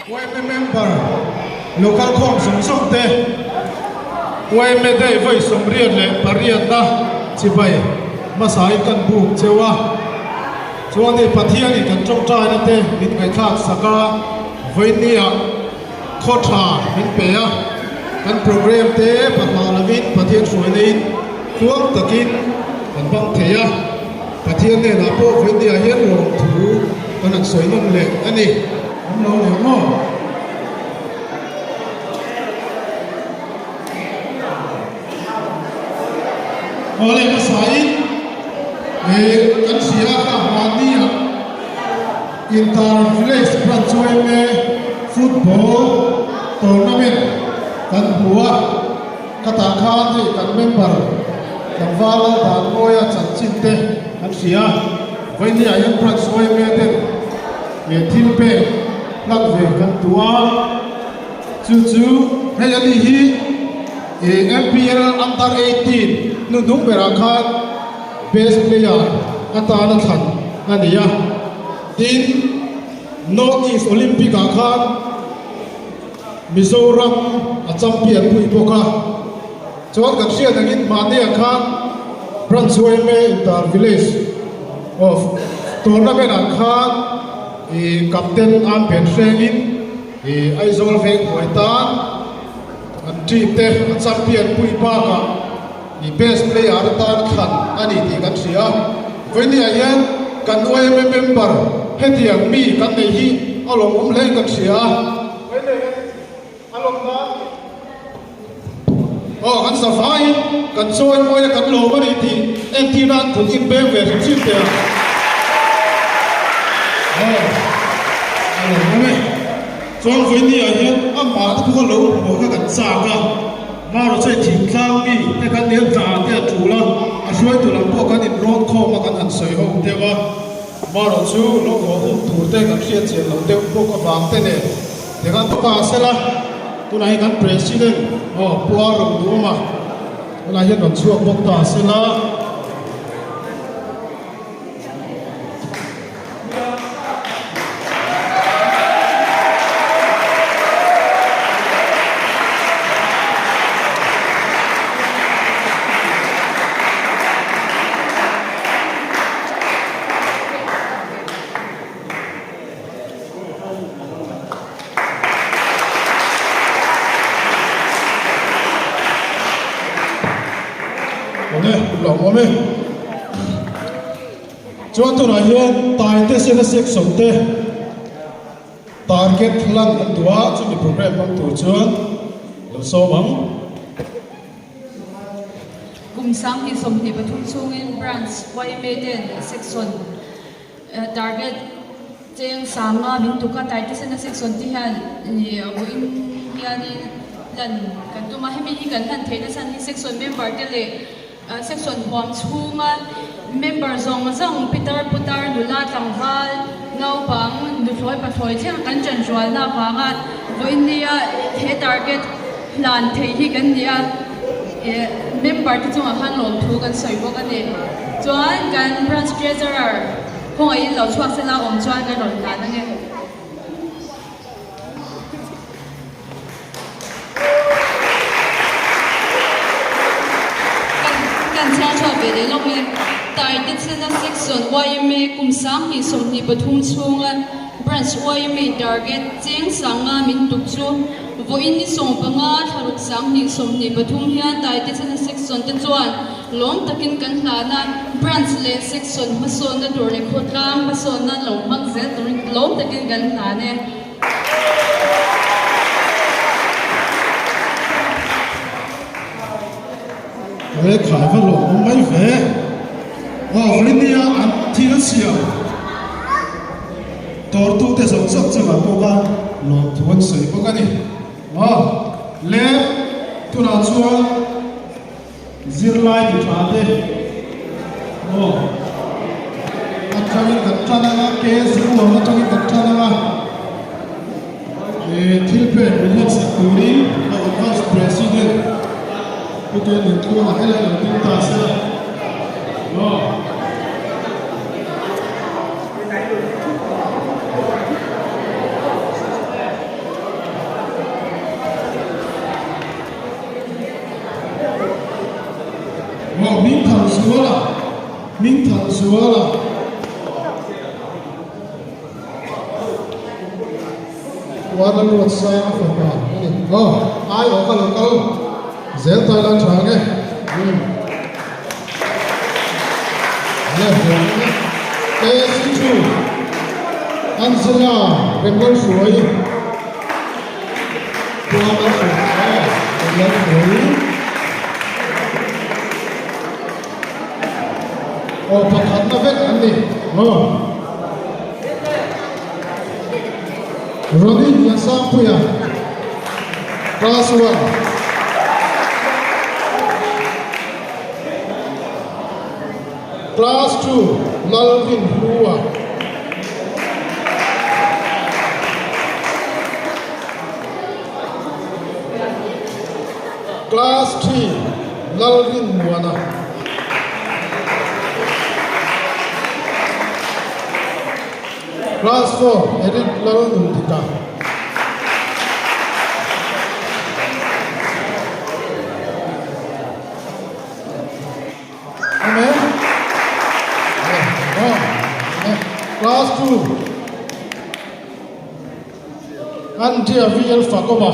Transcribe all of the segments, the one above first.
Quay member local khom song song te quay me dei voi som rian le parian da chi bai masai kan bu chewa chuan ni pathian ni kan trong trai na te min ngai thak saka voinia khotha min pe a kan program te patma lavin pathian suanin chuak takin kan bang theya pathian ne na po voinia hian rom thu kan ak soi nom le ani am lo le mo oleh masai kan sia ka hania inter village pranchoi me football tournament kan bua kata khan ni kan member kan wala dan moya chan chin te kan sia vai ni ayam pranchoi me te me thil pe lak ve kan tua chu he ali hi MPL under 18 nu dung bera khan best player atana than ania tin North East Olympic khan Mizoram a champion pui boka chon kan sia dangin mania khan Pranchoi me inter village of tournament khan captain am pen sengin aizol vek hoitan team te champion pui pa ka ni best player tan khan ani ti kan sia voini ayan kan OM member hetiang mi kan nei hi along le kan sia voini along na kan safai kan choi moya kan lo mari ti enti na thun in be ve chin te chuan voini ayan ama tu ko lo mo ka kan sa ka ma ro chei thing tlang mi te kan nen ta te chula a shoi tu lam po kan in road kho ma kan an soi ho te wa ma ro chu lo ko hu tu te kan sia che lo te po ka bang te ne te kan ta se la tu nai kan president puar ro du ma la hian ron chu bok ta se la me chuan tu na hian tai te se na sek som te target lan an tua chu ni program bang tu chuan lo so bang kum sang hi som ni pathum chung in branch wai meden section target cheng sanga min tu ka tai te se na section ti hian ni abo in hian lan kan tu ma hemi hi kan han theina san hi section member te le section hom chunga member zong zong Peter Putar Dula Tangwal ngau bang du thloi pa thloi theng kan chan jwal na banga voinia he target plan thei hi kan nia member ti chunga han lom thu kan soi bo kan ni chuan kan branch treasurer hoi lo chuak se la om chuan kan ron la na nge về long em tại đất sen section YMA cùng sáng thì sông thì bật hung xuống branch YMA target cheng sanga min tuk chu vo in ni song panga tharuk sang ni sông thì bật hung hian tại đất sen section te chuan lom takin kan hlana branch le section mason na tur le khotlam mason na lom mak zel tur lom takin kan hlane về khai phát lộ mấy về với nia ăn thi nó xìa tổ tu te sống sốc cho bạn cô ba lộ thuần sấy cô cái này lẽ tu nào chua zir lai thì phá thế ăn cho những cái trà năng kế zir lộ nó cho những cái trà năng thiêu bể mình hiện sự cứu đi là vice president Putin itu akhirnya lebih tasnya, Minh Thằng Súa là Minh Thằng Súa là What a lot sign of a man. Oh, I local. Zel Thailand Change. Left. KC2. Ansela. Bengal Shuai. Kuala Shuai. Bengal Shuai. Oh, Pakat na vet ani. Oh. Ronnie Yasapuya. Class 1. Class 2, Lalvin Hua. Class 3, Lalvin Muana. Class 4, Eric Lalundika. Amen. Class 2, Antia VL Fakoba.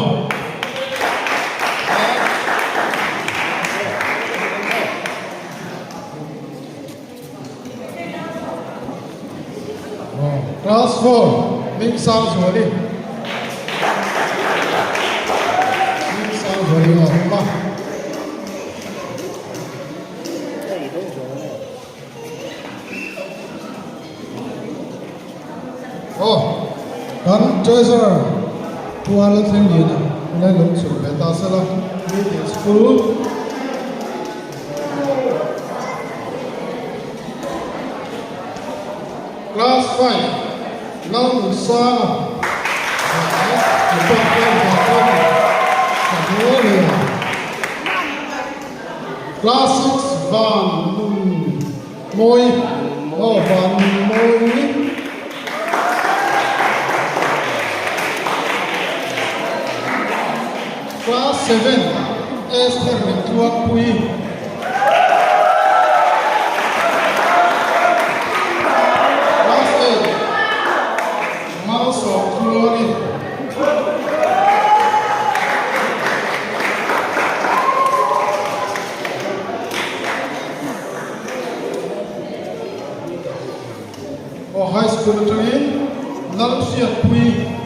Class 4, Ming Sam Zoli. Ming Sam Zoli, Oh, kan Chaser, Kuala Tenggina, mulai langsung beta salah meeting school. Class 5, Long Sa. Class 6, Van Moy. Oh, Van Moy. Class 7, Esther Tuak Pui. Class 8, Mouse of Glory. Oh, high school train, Lalpsia Pui.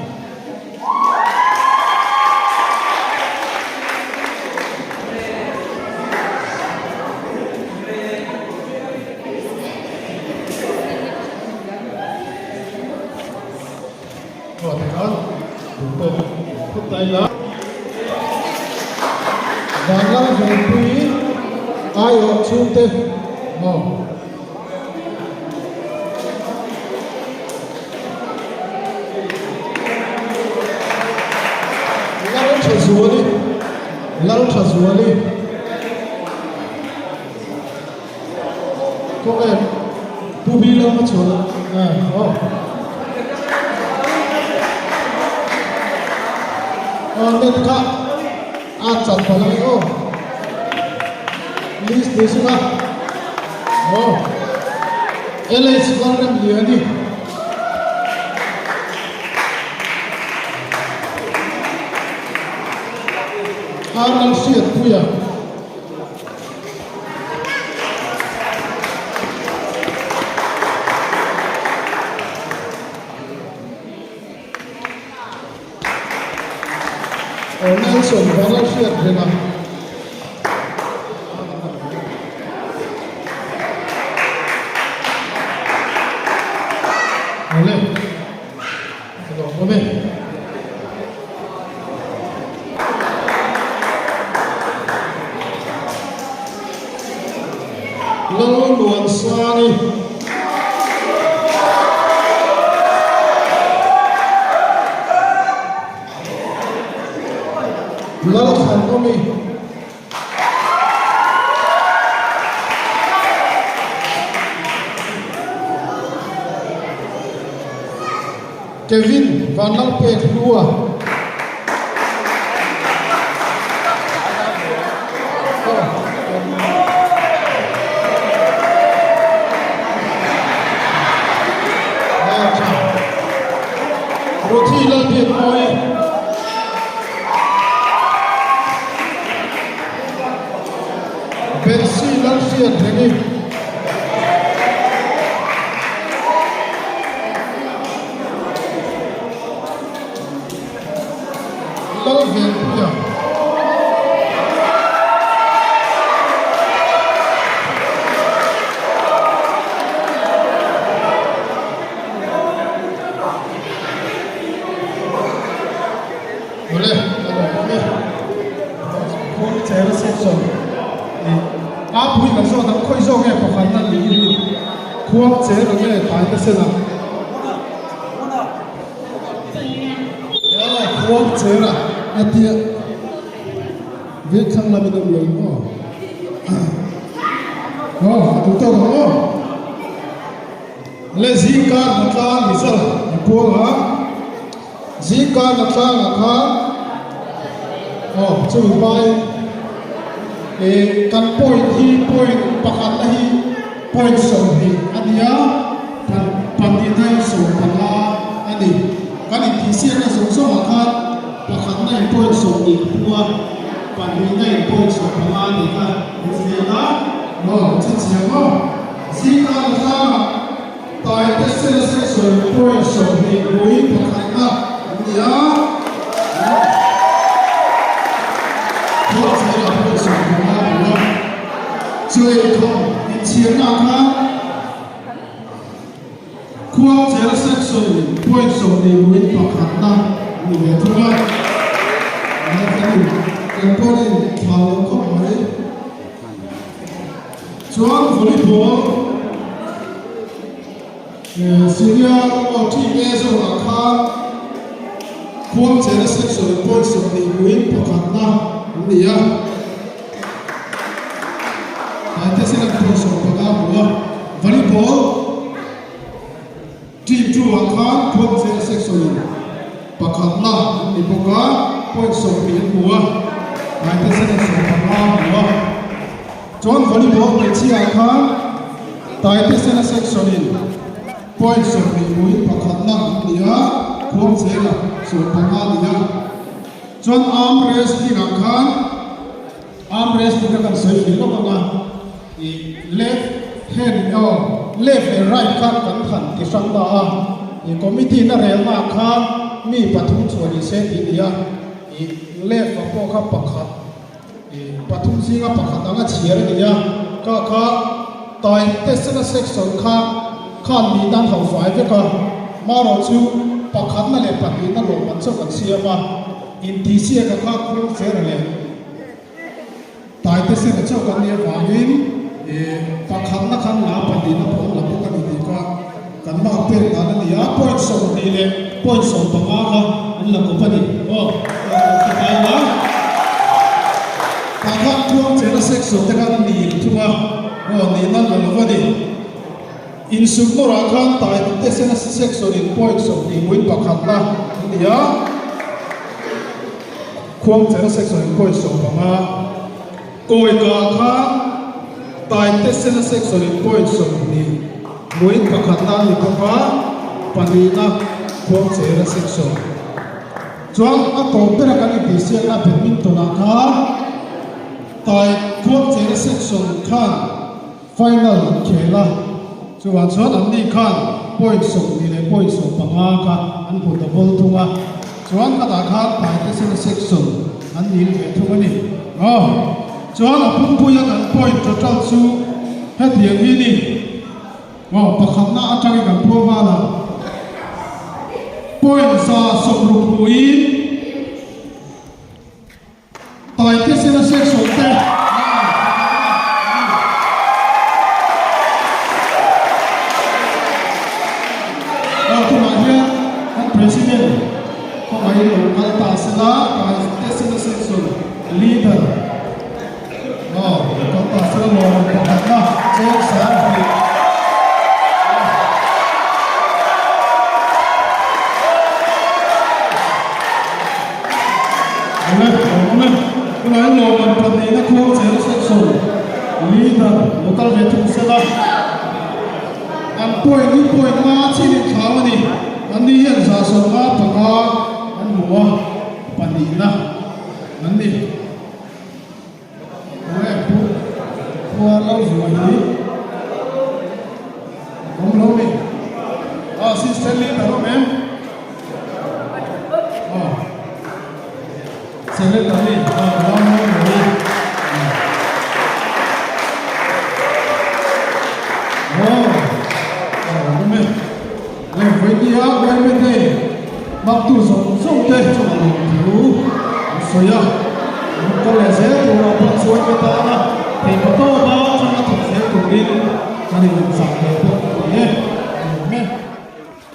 Bangla Pui, Ayo Chunte, no. Lalu Chazuali, kok Bubi lo macam, oh. Nên các chặt vào lại ô list đi xuống ô LA xuống làm gì đi Harlan Siat Puya Nelson Valencia Drena. Oleh. Oleh. Lalu nuansa ni. Lalu Santomi. Kevin Van Alpet Lua. rồi bên si lăng xiên thế đi lâu về bây giờ áp huy là do thằng khơi do nghe của khán giả đi khuôn chế là nghe phải cái xem nào khuôn chế là anh tiện viết khăn là mình được lớn chúng tôi có lấy gì cả mà ta nghĩ sao buông hả gì cả mà ta là chú bài kan point hi point pakhat na hi point so hi ania pan ti thai so pala ani kan ti sia na so so kha pakhat na point so ni tua pan ni na point so pala ni ka ni na no chi chi ma si ka na tai te se so point so ni lui pakhat na ania chơi không thì chiến nào khác khoa chế là section point số để win hoặc hạt ta người về thôi là cái point này thảo không phải choáng volleyball senior team A số là khác khoa chế là section point số để win hoặc hạt ta người à thế sẽ là một số các của volleyball team two akan point zero section pakhat na ni boka point so pin của thế sẽ là số các của chọn volleyball để chi akan thế sẽ là section point so pin của pakhat na ni point zero số các ni chọn arm rest thì akan arm rest thì các sợi thì có bao left hand left and right kan khan ti sang da committee na rel ma kha mi pathum chori se ti dia left pa po kha pakhat pathum singa pakhat anga chiar dia ka tai test section khan mi dan hau fai ve ka maro chu pakhat na le pati na lo man so kan sia ma in ti sia ka kha khu se le tai test na chau kan ne wa win pakhat na khan la pati na phom la ka ni ka kan ma pe na ni ya point so ni le point so pa ma ka an la ko pani ka tai na pakhat thuang che na section te kan ni thunga ni na la wa ni in sum no ra khan tai te se na section in point so ni win pakhat na ni ya khuang che na section in point so pa ma koi ka kha tai te se na section in point so ni win pakhat na ni pa pani na khuang che na section chuan a to pe ra kan ti se na badminton na kha tai khuang che na section khan final khela chuan an ni khan point so ni le point so pa ma kha an pu da bol thunga chuan a da kha tai te se na section an ni le thunga ni chuan a pum puyan an point total chu he thiang hi ni pakhat na atang kan phoma la point sa som ru puin tai te se na section te tu ma hian an president ko mai lo kal ta sala tai te se na section leader kal ta sala lo pakhat na che sa hi lo man pani na khuang che section leader local vetung sala an point ma chi ni thawani an ni hian sa so ma panga an mua panina nani oi pu pu lau zua hi om lo mi assistant leader ma'am secretary lau mo ni với đi áo quay bên đây mặc dù sống đây cho nó đủ soi à có lẽ sẽ tụ tập bắt soi cái ta na thì có to bao cho nó thực sẽ tụ đi cho nên mình sắm được thôi nhé mẹ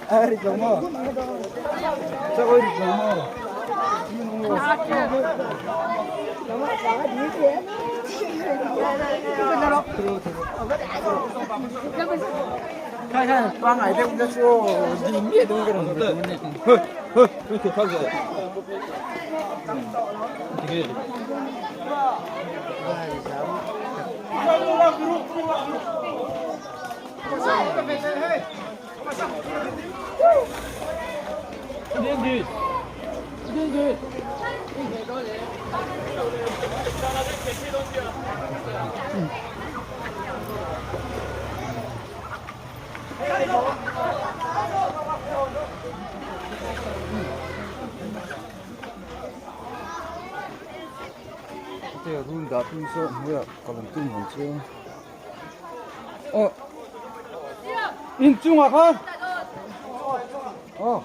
ai đi giống mà sao ơi đi giống mà khai quang ngày đêm ra số gì nghĩa đúng cái đồng tiền này hơi thì khác rồi đi这个路打通说没有，可能对门车。哦，你中啊看。哦。